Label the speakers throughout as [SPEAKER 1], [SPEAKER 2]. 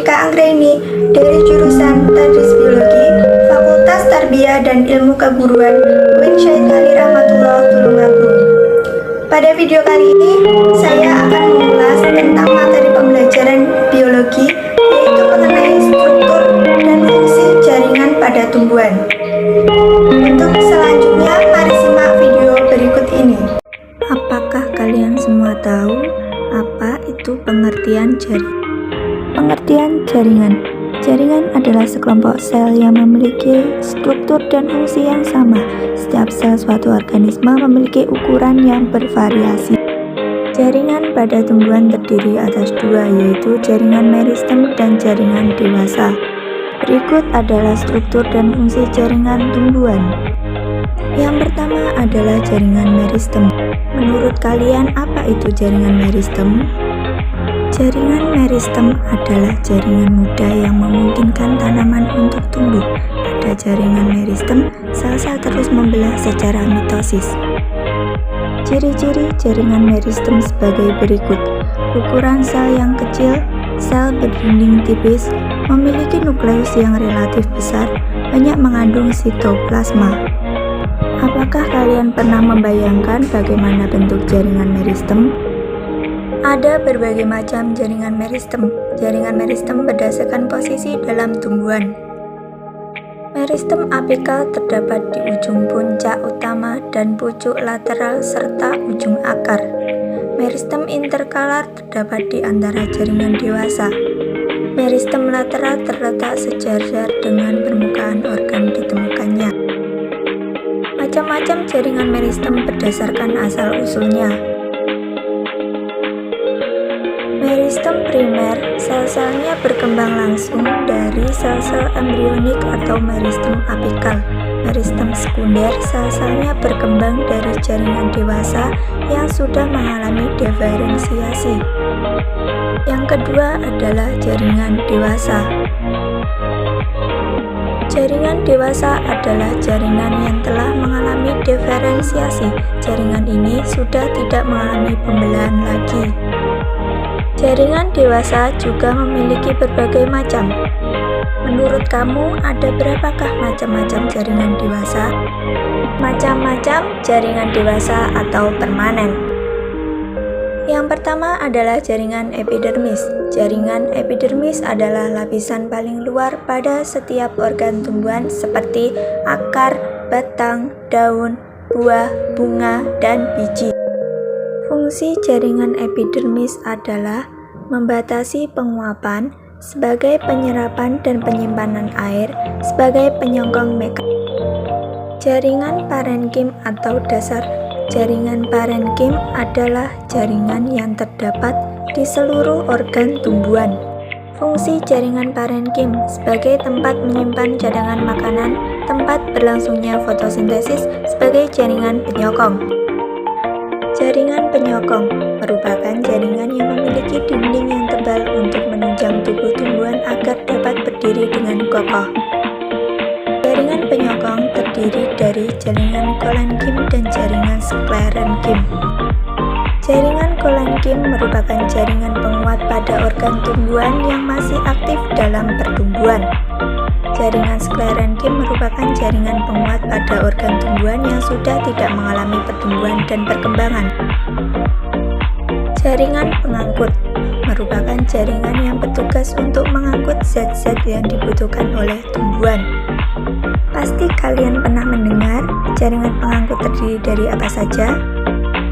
[SPEAKER 1] Monika Anggraini dari jurusan Tadris Biologi, Fakultas Tarbiyah dan Ilmu Keguruan UIN Syahid Ali Rahmatullah Tulungagung. Pada video kali ini, saya akan mengulas tentang materi pembelajaran biologi, yaitu mengenai struktur dan fungsi jaringan pada tumbuhan. Untuk selanjutnya, mari simak video berikut ini.
[SPEAKER 2] Apakah kalian semua tahu apa itu pengertian jaringan? Pengertian jaringan. Jaringan adalah sekelompok sel yang memiliki struktur dan fungsi yang sama. Setiap sel suatu organisme memiliki ukuran yang bervariasi. Jaringan pada tumbuhan terdiri atas dua, yaitu jaringan meristem dan jaringan dewasa. Berikut adalah struktur dan fungsi jaringan tumbuhan. Yang pertama adalah jaringan meristem. Menurut kalian, apa itu jaringan meristem? Jaringan meristem adalah jaringan muda yang memungkinkan tanaman untuk tumbuh. Pada jaringan meristem, sel-sel terus membelah secara mitosis. Ciri-ciri jaringan meristem sebagai berikut. Ukuran sel yang kecil, sel berdinding tipis, memiliki nukleus yang relatif besar, banyak mengandung sitoplasma. Apakah kalian pernah membayangkan bagaimana bentuk jaringan meristem? Ada berbagai macam jaringan meristem. Jaringan meristem berdasarkan posisi dalam tumbuhan. Meristem apikal terdapat di ujung puncak utama dan pucuk lateral serta ujung akar. Meristem interkalar terdapat di antara jaringan dewasa. Meristem lateral terletak sejajar dengan permukaan organ ditemukannya. Macam-macam jaringan meristem berdasarkan asal-usulnya. Meristem primer, sel-selnya berkembang langsung dari sel-sel embrionik atau meristem apikal. Meristem sekunder, sel-selnya berkembang dari jaringan dewasa yang sudah mengalami diferensiasi. Yang kedua adalah jaringan dewasa. Jaringan dewasa adalah jaringan yang telah mengalami diferensiasi. Jaringan ini sudah tidak mengalami pembelahan lagi. Jaringan dewasa juga memiliki berbagai macam. Menurut kamu, ada berapakah macam-macam jaringan dewasa? Macam-macam jaringan dewasa atau permanen. Yang pertama adalah jaringan epidermis. Jaringan epidermis adalah lapisan paling luar pada setiap organ tumbuhan seperti akar, batang, daun, buah, bunga, dan biji. Fungsi jaringan epidermis adalah membatasi penguapan, sebagai penyerapan dan penyimpanan air, sebagai penyongkong mekanik. Jaringan parenkim atau dasar. Jaringan parenkim adalah jaringan yang terdapat di seluruh organ tumbuhan. Fungsi jaringan parenkim sebagai tempat menyimpan cadangan makanan, tempat berlangsungnya fotosintesis, sebagai jaringan penyokong. Jaringan penyokong merupakan jaringan yang memiliki dinding yang tebal untuk menunjang tubuh tumbuhan agar dapat berdiri dengan kokoh. Jaringan penyokong terdiri dari jaringan kolenkim dan jaringan sklerenkim. Jaringan kolenkim merupakan jaringan penguat pada organ tumbuhan yang masih aktif dalam pertumbuhan. Jaringan sklerenkim merupakan jaringan penguat pada organ tumbuhan yang sudah tidak mengalami pertumbuhan dan perkembangan. Jaringan pengangkut merupakan jaringan yang bertugas untuk mengangkut zat-zat yang dibutuhkan oleh tumbuhan. Pasti kalian pernah mendengar jaringan pengangkut terdiri dari apa saja?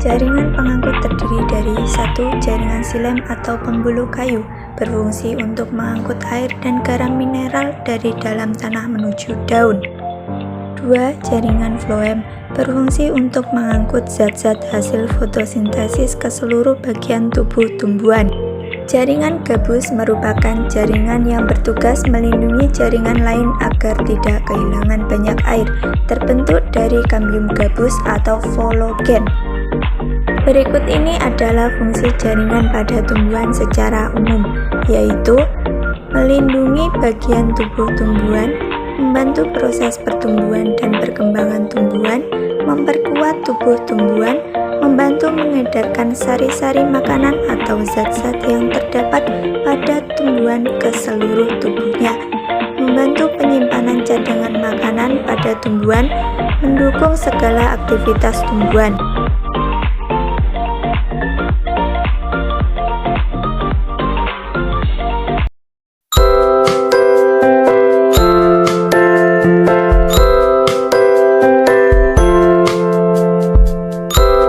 [SPEAKER 2] Jaringan pengangkut terdiri dari 1. Jaringan silem atau pembuluh kayu, berfungsi untuk mengangkut air dan garam mineral dari dalam tanah menuju daun. 2. Jaringan floem, berfungsi untuk mengangkut zat-zat hasil fotosintesis ke seluruh bagian tubuh tumbuhan. Jaringan gabus merupakan jaringan yang bertugas melindungi jaringan lain agar tidak kehilangan banyak air, terbentuk dari kambium gabus atau kolagen. Berikut ini adalah fungsi jaringan pada tumbuhan secara umum, yaitu melindungi bagian tubuh tumbuhan, membantu proses pertumbuhan dan perkembangan tumbuhan, memperkuat tubuh tumbuhan, membantu mengedarkan sari-sari makanan atau zat-zat yang terdapat pada tumbuhan ke seluruh tubuhnya, membantu penyimpanan cadangan makanan pada tumbuhan, mendukung segala aktivitas tumbuhan.